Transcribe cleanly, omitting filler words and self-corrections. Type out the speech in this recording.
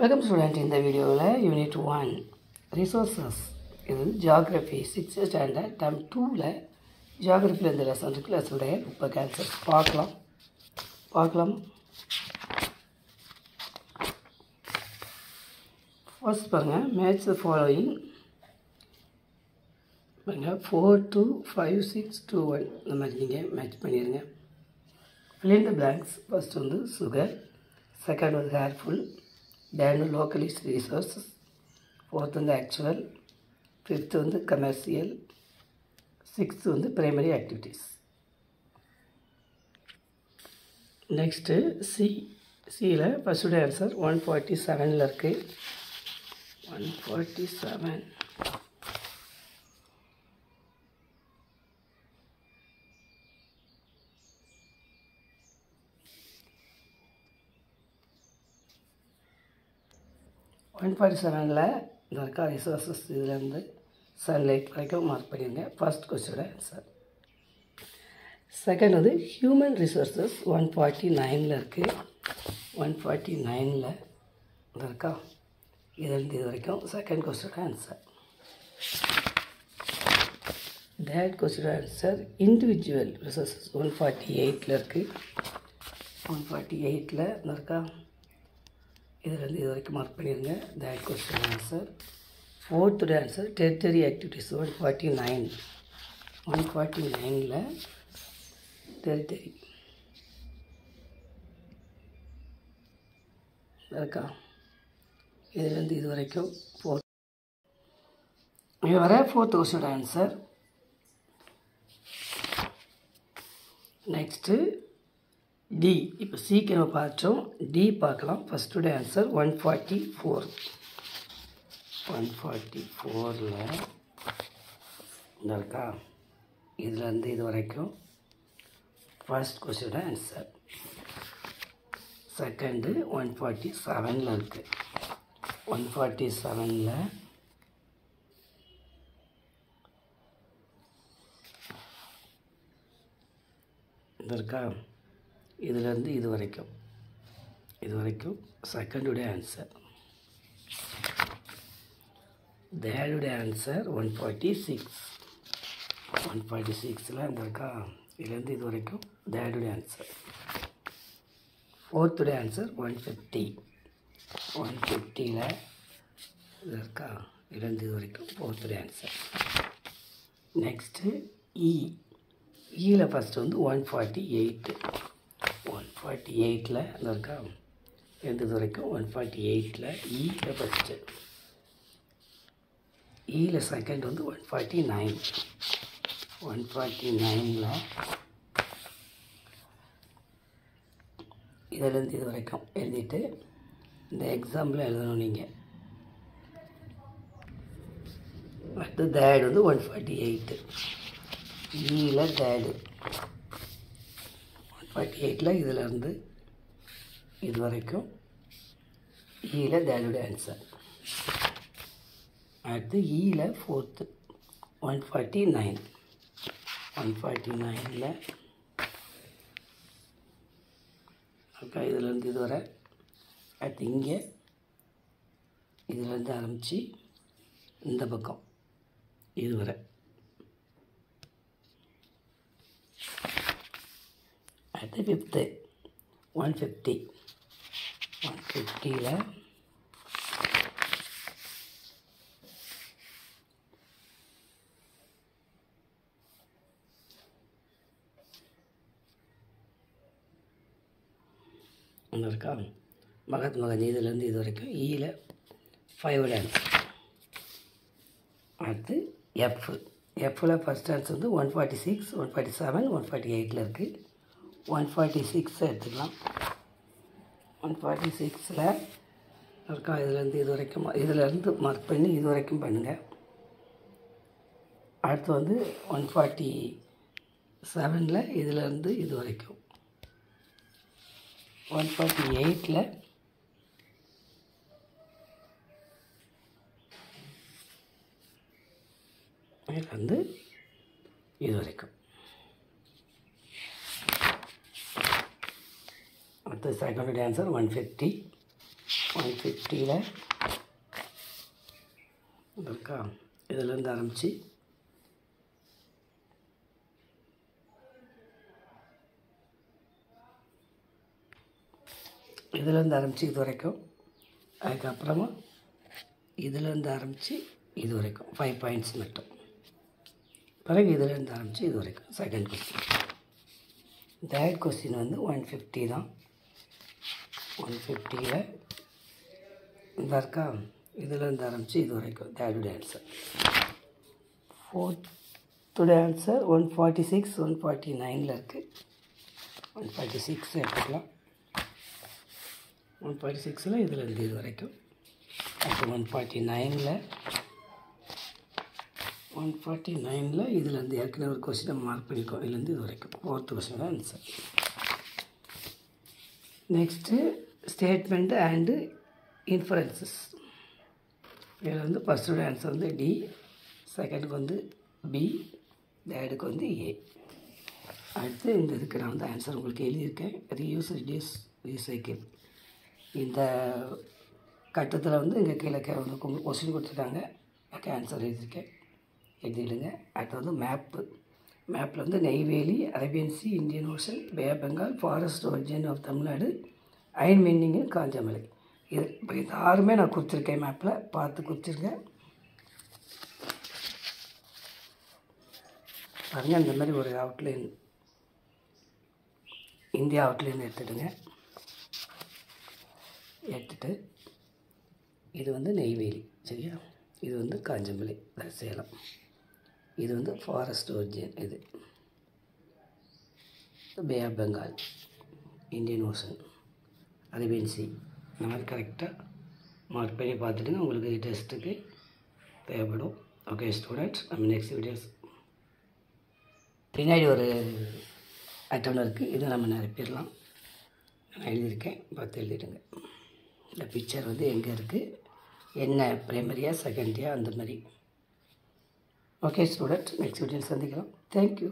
Welcome student in the video unit 1 resources இது geography 6th standard term 2ல geography இந்த lesson இருக்கு lesson உடைய book answer பார்க்கலாம் first பாருங்க match the following பாருங்க 4 2 5 6 2 1 இந்த மாதிரி நீங்க மேட்ச் பண்ணிருங்க fill in the blanks first வந்து sugar second வந்து careful then localist resources fourth வந்து actual fifth வந்து commercial sixth வந்து primary activities next C ல first answer 147 ல இருக்கு 147 147ல இந்த இருக்க ரிசோர்சஸ் இதிலிருந்து சன்லைட் வரைக்கும் மார்க் பண்ணிருங்க ஃபர்ஸ்ட் क्वेश्चन ஆன்சர் செகண்ட் வந்து ஹியூமன் ரிசோர்சஸ் 149ல இருக்கு 149ல இந்த இருக்க இதிலிருந்து இது வரைக்கும் second question answer third question answer individual resources 148ல இருக்கு 148ல இந்த இருக்க இதிலிருந்து இது வரைக்கும் மார்க் பண்ணிருங்க that question answer fourth answer tertiary activities 149ல tertiary இருக்கா இதிலிருந்து இது வரைக்கும் fourth இது வர fourth question answer next D இப்போ C க்கு நம்ம பார்த்தோம் D பார்க்கலாம் ஃபர்ஸ்ட் உடைய ஆன்சர் 144ல இருக்கா இதிலிருந்து இது வரைக்கும் ஃபர்ஸ்ட் क्वेश्चन ஆன்சர் செகண்ட் 147ல இருக்கு 147ல இருக்கா இதிலிருந்து இது வரைக்கும் செகண்ட் உடைய ஆன்சர் தேர்ட் உடைய ஆன்சர் 146ல இந்த இருக்கா இதிலிருந்து இது வரைக்கும் தேர்ட் உடைய ஆன்சர் ஃபோர்த் உடைய ஆன்சர் 150ல இது இருக்கா இதிலிருந்து இது வரைக்கும் ஃபோர்த் உடைய ஆன்சர் நெக்ஸ்ட் ஈல ஃபர்ஸ்ட் வந்து 148ல இந்த இருக்கா இது வரைக்கும் 148ல ஈல ஃபர்ஸ்ட் ஈல செகண்ட் வந்து 149ல இதிலிருந்து இது வரைக்கும் எழுதிட்டு இந்த எக்ஸாம்பிள் எழுதணும் நீங்கள் அடுத்து தேர்ட் வந்து 148 ஈல தேர்டு 148ல இதிலிருந்து இது வரைக்கும் ஈல தேர்டுடைய ஆன்சர் அடுத்து ஈல ஃபோர்த்து 149ல அக்கா இதிலிருந்து இது வரை அடுத்து இங்கே இதிலிருந்து ஆரம்பித்து இந்த பக்கம் இது வரை அடுத்து ஃபிஃப்த்து 150ல ஒன்று இருக்கா மகாத்மா காந்தி இதிலேருந்து இது வரைக்கும் ஈல 5 ஆன்சர் அடுத்து எஃப்ல ஃபர்ஸ்ட் ஆன்சர் வந்து 146 147 148ல இருக்குது 146 எடுத்துக்கலாம் 146ல இருக்கா இதிலேருந்து இது வரைக்கும் இதிலேருந்து மார்க் பண்ணி இது வரைக்கும் பண்ணுங்கள் அடுத்து வந்து 147ல இதிலேருந்து இது வரைக்கும் 148ல இதிலேருந்து இது வரைக்கும் அடுத்து செகண்ட் ஆன்சர் 150 150ல் இருக்கா, இதிலேருந்து ஆரம்பித்து இது வரைக்கும், அதுக்கப்புறமா இதிலேருந்து ஆரம்பித்து இது வரைக்கும் 5 பாயிண்ட்ஸ் மட்டும். பிறகு இதிலேருந்து ஆரம்பித்து இது வரைக்கும் செகண்ட் கொஸ்டின். தேர்ட் கொஸ்டின் வந்து 150 தான். 150ல் இந்த இருக்கா, இதிலேருந்து ஆரம்பித்து இது வரைக்கும் தேர்டுடைய ஆன்சர். ஃபோர்த்துடைய ஆன்சர் 146 149ல் இருக்குது. 146 எடுத்துக்கலாம். 146ல் இதிலேருந்து இது வரைக்கும். அடுத்து 149ல் இதுலேருந்து ஏற்கனவே ஒரு கொஸ்டினை மார்க் பண்ணியிருக்கோம். இதுலேருந்து இது வரைக்கும் ஃபோர்த்து கொஸ்டின் தான் answer. Next statement and inferences. இதில் வந்து ஃபஸ்ட்டோட ஆன்சர் வந்து டி, செகண்டுக்கு வந்து பி, தேர்டுக்கு வந்து ஏ. அடுத்து இந்த இதுக்கு நான் வந்து ஆன்சர் உங்களுக்கு எழுதியிருக்கேன். Reuse, reduce, recycle. இந்த கட்டத்தில் வந்து இங்கே கீழே உங்களுக்கு கொஸ்டின் கொடுத்துருக்காங்க. அதுக்கு ஆன்சர் எழுதிடுங்க. அடுத்து வந்து மேப்பில் வந்து Neyveli, Arabian sea, Indian ocean, bay of Bengal, forest origin of Tamil Nadu, iron mining, Kanjamalai. இது இப்போ இது 6மே நான் குறிச்சிருக்கேன். மேப்பில் பார்த்து குறிச்சிருங்க. பாருங்கள், இந்த மாதிரி ஒரு அவுட்லைன், இந்தியா அவுட்லைன் எடுத்துட்டு இது வந்து நெய்வேலி, சரியா, இது வந்து காஞ்சமலை, சேலம், இது வந்து ஃபாரஸ்ட் ஒரிஜின், இது Bay of Bengal, Indian Ocean, Arabian Sea. இந்த மாதிரி கரெக்டாக மார்க் பண்ணி பார்த்துட்டுங்க. உங்களுக்கு டெஸ்ட்டுக்கு தேவைப்படும். ஓகே ஸ்டூடெண்ட்ஸ், நம்ம நெக்ஸ்ட் வீடியோஸ் பின்னாடி ஒரு அட்டம்ப்ட் இருக்குது. இதை நம்ம நிரப்பிடலாம். நான் எழுதியிருக்கேன், பார்த்து எழுதிடுங்க. இந்த பிக்சர் வந்து எங்கே இருக்குது, என்ன பிரைமரியா செகண்டரியா அந்த மாதிரி. ஓகே ஸ்டூடெண்ட்ஸ், நெக்ஸ்ட் வீடியோவில் சந்திக்கலாம். தேங்க்யூ.